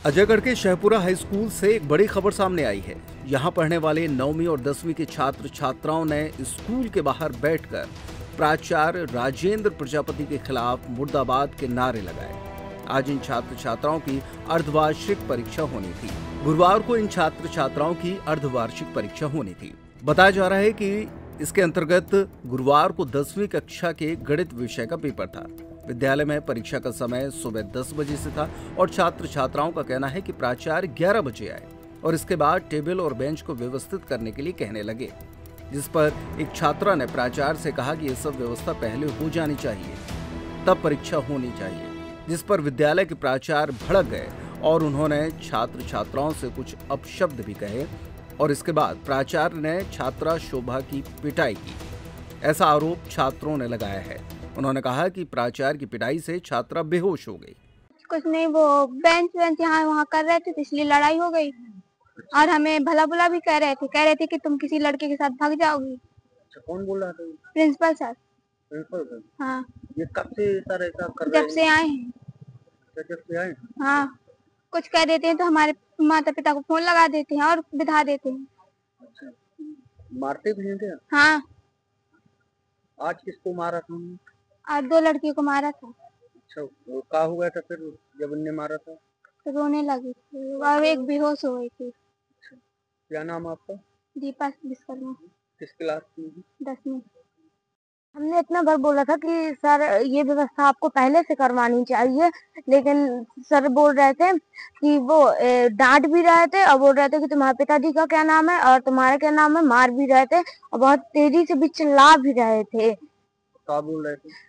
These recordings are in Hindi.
अजयगढ़ के शहपुरा हाई स्कूल से एक बड़ी खबर सामने आई है। यहाँ पढ़ने वाले 9वीं और 10वीं के छात्र छात्राओं ने स्कूल के बाहर बैठकर प्राचार्य राजेंद्र प्रजापति के खिलाफ मुर्दाबाद के नारे लगाए। आज इन छात्र छात्राओं की अर्धवार्षिक परीक्षा होनी थी। गुरुवार को इन छात्र छात्राओं की अर्धवार्षिक परीक्षा होनी थी। बताया जा रहा है कि इसके अंतर्गत गुरुवार को 10वीं कक्षा के गणित विषय का पेपर था। विद्यालय में परीक्षा का समय सुबह 10 बजे से था और छात्र छात्राओं का कहना है कि प्राचार्य 11 बजे आए और इसके बाद टेबल और बेंच को व्यवस्थित करने के लिए कहने लगे, जिस पर एक छात्रा ने प्राचार्य से कहा कि ये सब व्यवस्था पहले हो जानी चाहिए, तब परीक्षा होनी चाहिए, जिस पर विद्यालय के प्राचार्य भड़क गए और उन्होंने छात्र छात्राओं से कुछ अपशब्द भी कहे और इसके बाद प्राचार्य ने छात्रा शोभा की पिटाई की। ऐसा आरोप छात्रों ने लगाया है। उन्होंने कहा कि प्राचार्य की पिटाई से छात्रा बेहोश हो गई। कुछ नहीं, वो बेंच यहाँ वहाँ कर रहे थे तो इसलिए लड़ाई हो गई और हमें भला बुला भी कह रहे थे कि तुम किसी लड़के के साथ भाग जाओगी। अच्छा, कौन बोल रहा था? Principal sir. Principal sir? हाँ। ये कब से सर ऐसा कर रहे हैं? जब से आए हैं। जब से आए? हाँ, कुछ कह देते हैं तो हमारे माता पिता को फोन लगा देते हैं और बिठा देते हैं। अच्छा, मारते भी हैं क्या? हाँ। आज किसको मारा था? आज 2 लड़कियों को मारा था। अच्छा, वो क्या हुआ था फिर जब उनने मारा था? तो रोने लगी थी और एक बेहोश हो गई थी। अच्छा, क्या नाम आपका? दीपा विश्वकर्मा। किस क्लास की? 10वीं। हमने इतना बार बोला था कि सर ये व्यवस्था आपको पहले से करवानी चाहिए, लेकिन सर बोल रहे थे कि वो डांट भी रहे थे और बोल रहे थे कि तुम्हारे पिताजी का क्या नाम है और तुम्हारा क्या नाम है, मार भी रहे थे और बहुत तेजी से भी चिल्ला भी रहे थे। क्या बोल रहे थे?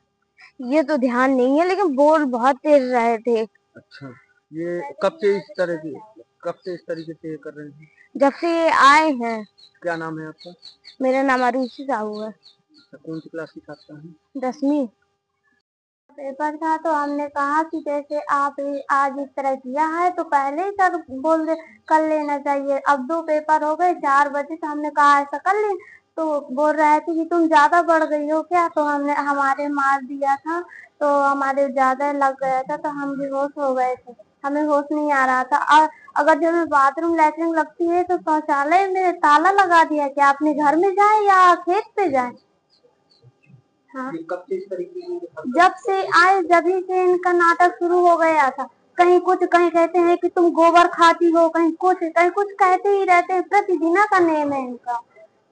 ये तो ध्यान नहीं है, लेकिन बोल बहुत तेज रहे थे। अच्छा, ये कब से इस तरीके से कर रहे हैं? जब से ये आए हैं। क्या नाम है आपका? मेरा नाम अरुषि साहू है। कौन सी क्लास की छात्रा है? 10वीं। पेपर था तो हमने कहा कि जैसे आप आज इस तरह किया है तो पहले ही सर बोल दे कर लेना चाहिए। अब 2 पेपर हो गए, 4 बजे, तो हमने कहा ऐसा कर ले, तो बोल रहे थे कि तुम ज्यादा बढ़ गई हो क्या, तो हमने हमारे मार दिया था तो हमारे ज्यादा लग गया था तो हम बेहोश हो गए थे, हमें होश नहीं आ रहा था। और अगर जब हमें बाथरूम लैट्रिन लगती है तो शौचालय में ताला लगा दिया, क्या अपने घर में जाए या खेत पे जाए। हाँ। कब से इस तरीके की? जब से आए जभी से इनका नाटक शुरू हो गया था। कहीं कहते हैं कि तुम गोबर खाती हो, कहीं कुछ कहते ही रहते हैं। प्रतिदिन का नेम है इनका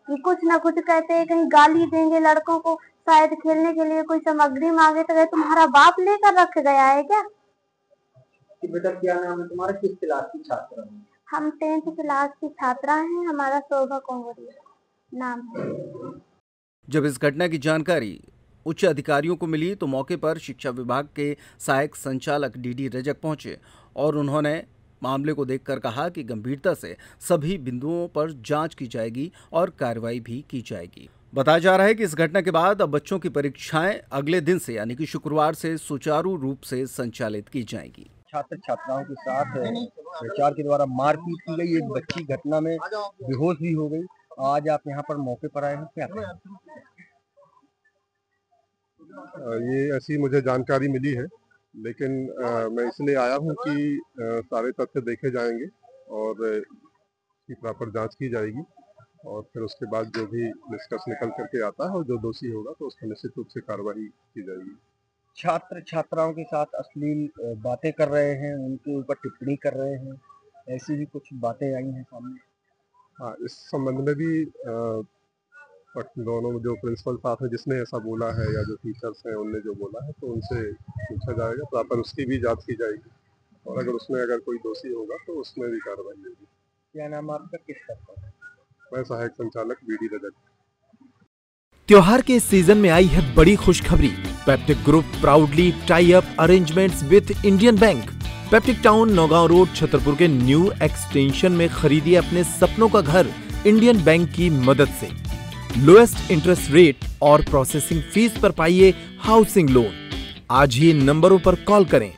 कि कुछ ना कुछ कहते हैं। कहीं गाली देंगे लड़कों को, शायद खेलने के लिए कोई सामग्री मांगे तो तुम्हारा बाप लेकर रख गया है क्या। कि बेटा क्या नाम है तुम्हारा? किस क्लास की छात्रा है? हम 10th क्लास की छात्रा हैं। हमारा शोभा कोंगरिया नाम है। जब इस घटना की जानकारी उच्च अधिकारियों को मिली तो मौके पर शिक्षा विभाग के सहायक संचालक डीडी रजक पहुंचे और उन्होंने मामले को देखकर कहा कि गंभीरता से सभी बिंदुओं पर जांच की जाएगी और कार्रवाई भी की जाएगी। बताया जा रहा है कि इस घटना के बाद अब बच्चों की परीक्षाएं अगले दिन से यानी कि शुक्रवार से सुचारू रूप से संचालित की जाएगी। छात्र छात्राओं के साथ प्राचार्य के द्वारा मारपीट की गई, एक बच्ची घटना में बेहोश भी हो गई। आज आप यहाँ पर मौके पर आए हैं, क्या करें? ये ऐसी मुझे जानकारी मिली है, लेकिन मैं इसलिए आया हूँ कि सारे तथ्य देखे जाएंगे और इसकी प्रॉपर जांच की जाएगी और फिर उसके बाद जो भी निष्कर्ष निकल करके आता है और जो दोषी होगा तो उसका निश्चित रूप से कार्रवाई की जाएगी। छात्र छात्राओं के साथ अश्लील बातें कर रहे हैं, उनके ऊपर टिप्पणी कर रहे हैं, ऐसी भी कुछ बातें आई हैं सामने। हाँ, इस संबंध में भी दोनों जो प्रिंसिपल साथ हैं जिसने ऐसा बोला है या जो टीचर्स हैं उनने जो बोला है तो उनसे पूछा जाएगा, प्रॉपर उसकी भी जांच की जाएगी और अगर कोई दोषी होगा तो उसमें भी कार्रवाई होगी। क्या नाम आपका? किस तरह? मैं सहायक संचालक बीडी रजक। त्योहार के इस सीजन में आई है बड़ी खुशखबरी। Peptic group proudly tie up arrangements with Indian bank. Peptic town Naugaon road Chhatarpur के न्यू एक्सटेंशन में खरीदिए अपने सपनों का घर इंडियन बैंक की मदद से। लोएस्ट इंटरेस्ट रेट और प्रोसेसिंग फीस पर पाइए हाउसिंग लोन। आज ही इन नंबरों पर कॉल करें